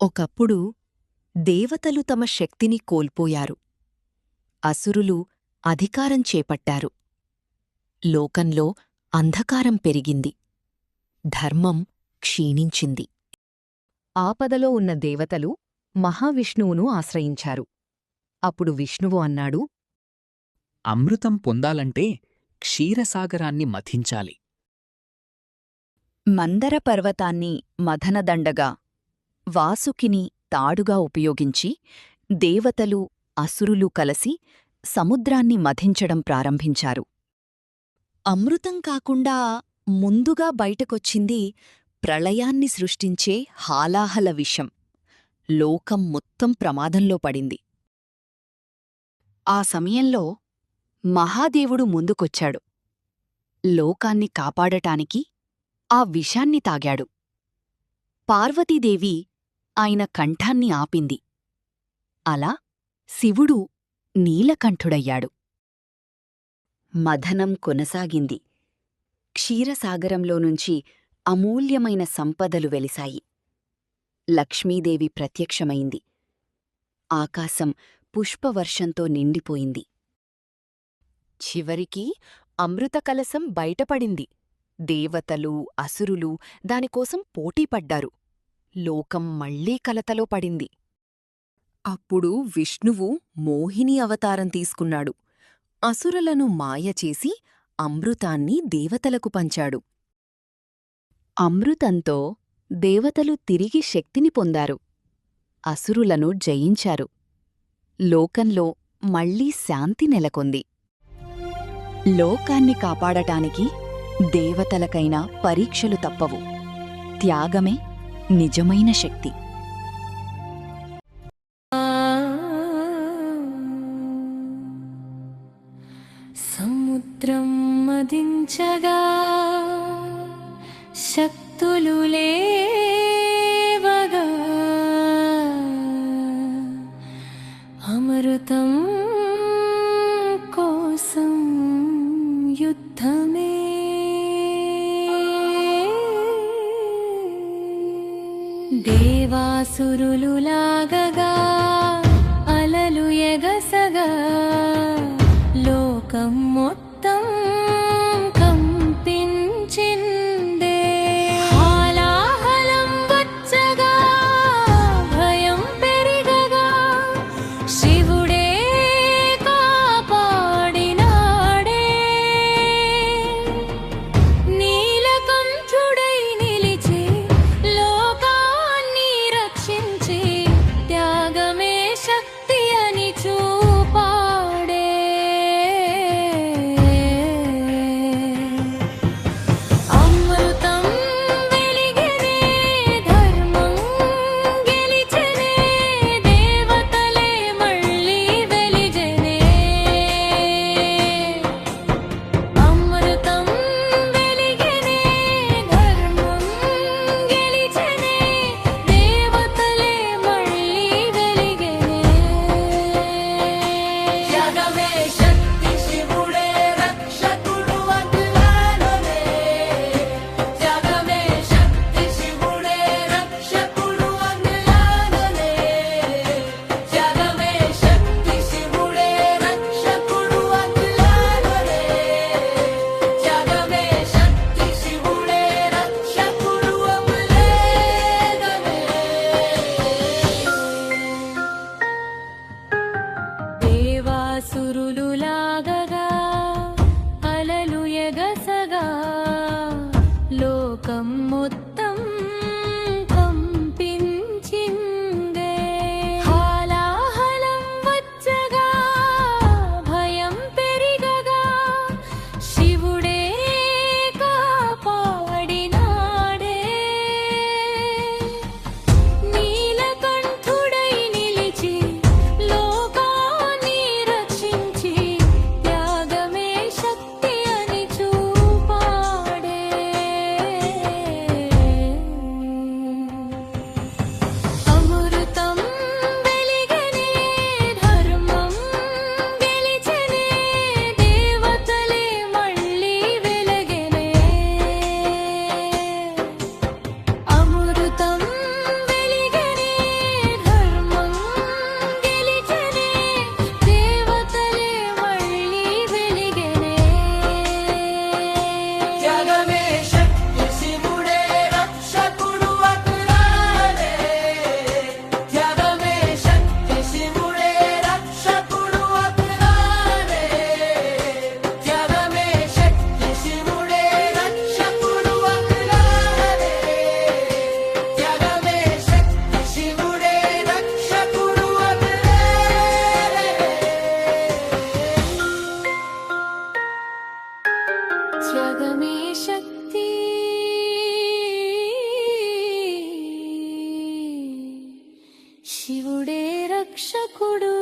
ఒకప్పుడు దేవతలు తమ శక్తిని కోల్పోయారు. అసురులు అధికారం చేపట్టారు. లోకంలో అంధకారం పెరిగింది. ధర్మం క్షీణించింది. ఆపదలో ఉన్న దేవతలు మహావిష్ణువును ఆశ్రయించారు. అప్పుడు విష్ణువు అన్నాడు, అమృతం పొందాలంటే క్షీరసాగరాన్ని మథించాలి. మందర పర్వతాన్ని మథనదండగా, వాసుకిని తాడుగా ఉపయోగించి దేవతలు, అసురులు కలసి సముద్రాన్ని మథించడం ప్రారంభించారు. అమృతం కాకుండా ముందుగా బయటకొచ్చింది ప్రళయాన్ని సృష్టించే హాలాహల విషం. లోకం మొత్తం ప్రమాదంలో పడింది. ఆ సమయంలో మహాదేవుడు ముందుకొచ్చాడు. లోకాన్ని కాపాడటానికి ఆ విషాన్ని తాగాడు. పార్వతీదేవి ఆయన కంఠాన్ని ఆపింది. అలా శివుడు నీలకంఠుడయ్యాడు. మథనం కొనసాగింది. క్షీరసాగరంలోనుంచి అమూల్యమైన సంపదలు వెలిశాయి. లక్ష్మీదేవి ప్రత్యక్షమైంది. ఆకాశం పుష్పవర్షంతో నిండిపోయింది. చివరికి అమృతకలశం బయటపడింది. దేవతలు, అసురులు దానికోసం పోటీపడ్డారు. లోకం మళ్లీ కలతలో పడింది. అప్పుడు విష్ణువు మోహిని అవతారం తీసుకున్నాడు. అసురులను మాయచేసి అమృతాన్ని దేవతలకు పంచాడు. అమృతంతో దేవతలు తిరిగి శక్తిని పొందారు. అసురులను జయించారు. లోకంలో మళ్లీ శాంతి నెలకొంది. లోకాన్ని కాపాడటానికి దేవతలకైనా పరీక్షలు తప్పవు. త్యాగమే నిజమైన శక్తి. సముద్రం మదించగా శక్తులు లేవగా అమృతం కోసం యుద్ధమే. దేవాసురులు లాగగా అలలు ఎగసగా లోకం మొత్తం కంపించిందే. హాలాహలం వచ్చగా భయం పెరిగగా శివుడే కాపాడినాడే. నీలకంఠుడై నిలిచి లోకాన్ని రక్షించి త్యాగమే శక్తి అని చూపాడే. శివుడే రక్షకుడు